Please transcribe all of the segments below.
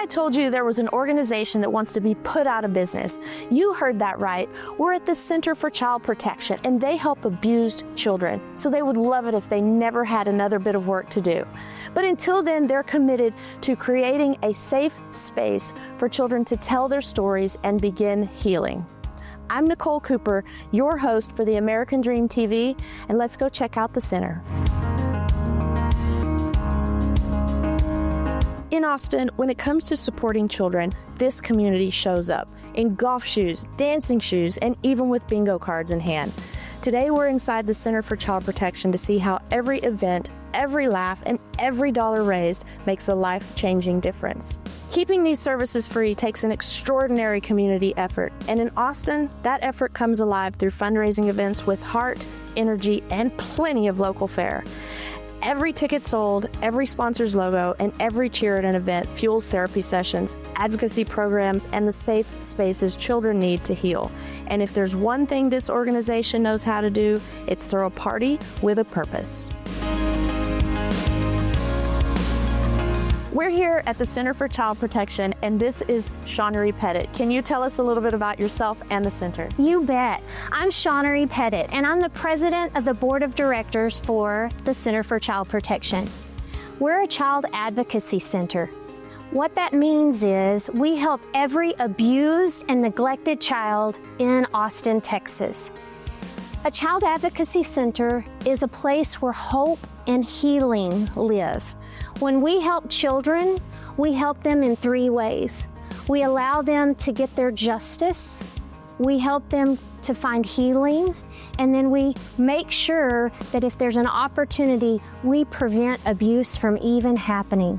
told you there was an organization that wants to be put out of business, you heard that right. We're at the Center for Child Protection, and they help abused children. So they would love it if they never had another bit of work to do. But until then, they're committed to creating a safe space for children to tell their stories and begin healing. I'm Nicole Cooper, your host for the American Dream TV, and let's go check out the center. In Austin, when it comes to supporting children, this community shows up in golf shoes, dancing shoes, and even with bingo cards in hand. Today, we're inside the Center for Child Protection to see how every event, every laugh, and every dollar raised makes a life-changing difference. Keeping these services free takes an extraordinary community effort, and in Austin, that effort comes alive through fundraising events with heart, energy, and plenty of local fare. Every ticket sold, every sponsor's logo, and every cheer at an event fuels therapy sessions, advocacy programs, and the safe spaces children need to heal. And if there's one thing this organization knows how to do, it's throw a party with a purpose. We're here at the Center for Child Protection, and this is Shonnery Pettit. Can you tell us a little bit about yourself and the center? You bet. I'm Shonnery Pettit, and I'm the president of the board of directors for the Center for Child Protection. We're a child advocacy center. What that means is we help every abused and neglected child in Austin, Texas. A child advocacy center is a place where hope and healing live. When we help children, we help them in three ways. We allow them to get their justice, we help them to find healing, and then we make sure that if there's an opportunity, we prevent abuse from even happening.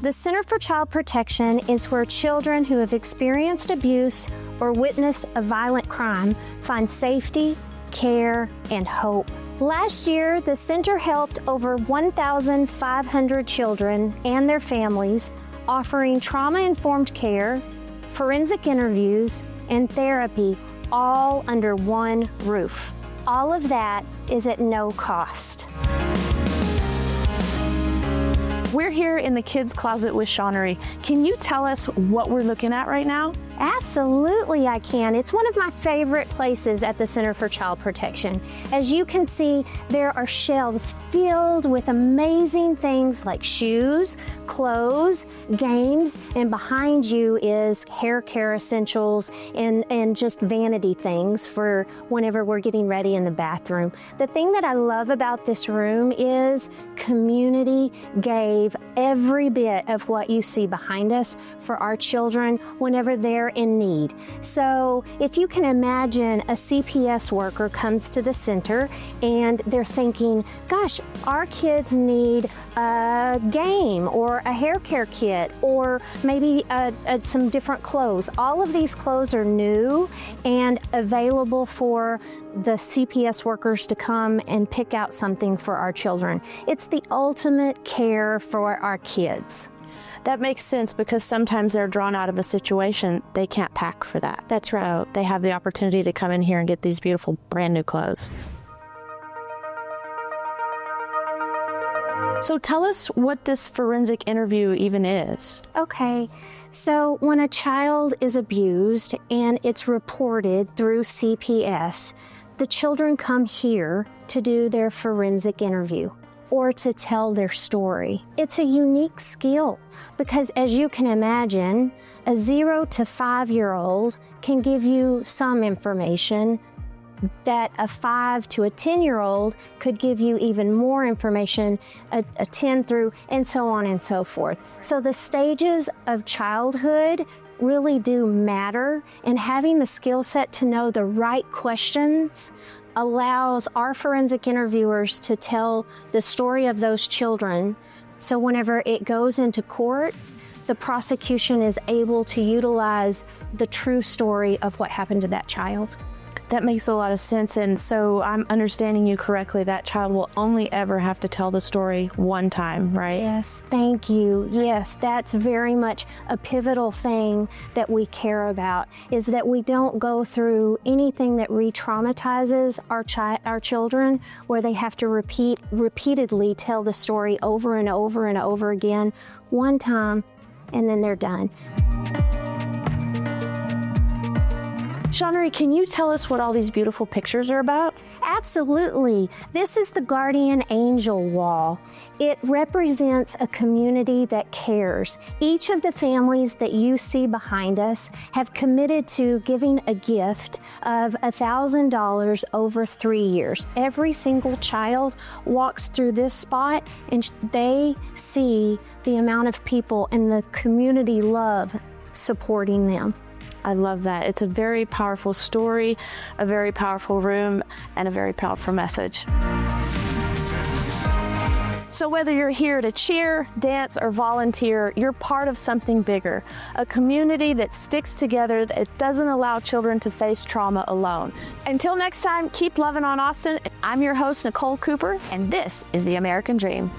The Center for Child Protection is where children who have experienced abuse or witnessed a violent crime find safety, care, and hope. Last year, the center helped over 1,500 children and their families, offering trauma-informed care, forensic interviews, and therapy, all under one roof. All of that is at no cost. We're here in the kids' closet with Shonnery. Can you tell us what we're looking at right now? Absolutely, I can. It's one of my favorite places at the Center for Child Protection. As you can see, there are shelves filled with amazing things like shoes, clothes, games, and behind you is hair care essentials and just vanity things for whenever we're getting ready in the bathroom. The thing that I love about this room is community gave every bit of what you see behind us for our children whenever they're in need. So if you can imagine a CPS worker comes to the center and they're thinking, gosh, our kids need a game or a hair care kit or maybe some different clothes. All of these clothes are new and available for the CPS workers to come and pick out something for our children. It's the ultimate care for our kids. That makes sense because sometimes they're drawn out of a situation they can't pack for that. That's right. So they have the opportunity to come in here and get these beautiful brand new clothes. So tell us what this forensic interview even is. Okay, so when a child is abused and it's reported through CPS, the children come here to do their forensic interview or to tell their story. It's a unique skill because, as you can imagine, a 0 to 5-year-old can give you some information that a 5 to a 10-year-old could give you even more information, a 10 through, and so on and so forth. So the stages of childhood really do matter, and having the skill set to know the right questions allows our forensic interviewers to tell the story of those children. So whenever it goes into court, the prosecution is able to utilize the true story of what happened to that child. That makes a lot of sense. And so I'm understanding you correctly, that child will only ever have to tell the story one time, right? Yes, thank you. Yes, that's very much a pivotal thing that we care about, is that we don't go through anything that re-traumatizes our children, where they have to repeatedly tell the story over and over and over again, one time, and then they're done. Shonnery, can you tell us what all these beautiful pictures are about? Absolutely. This is the Guardian Angel Wall. It represents a community that cares. Each of the families that you see behind us have committed to giving a gift of $1,000 over 3 years. Every single child walks through this spot and they see the amount of people and the community love supporting them. I love that. It's a very powerful story, a very powerful room, and a very powerful message. So whether you're here to cheer, dance, or volunteer, you're part of something bigger, a community that sticks together, that doesn't allow children to face trauma alone. Until next time, keep loving on Austin. I'm your host, Nicole Cooper, and this is The American Dream.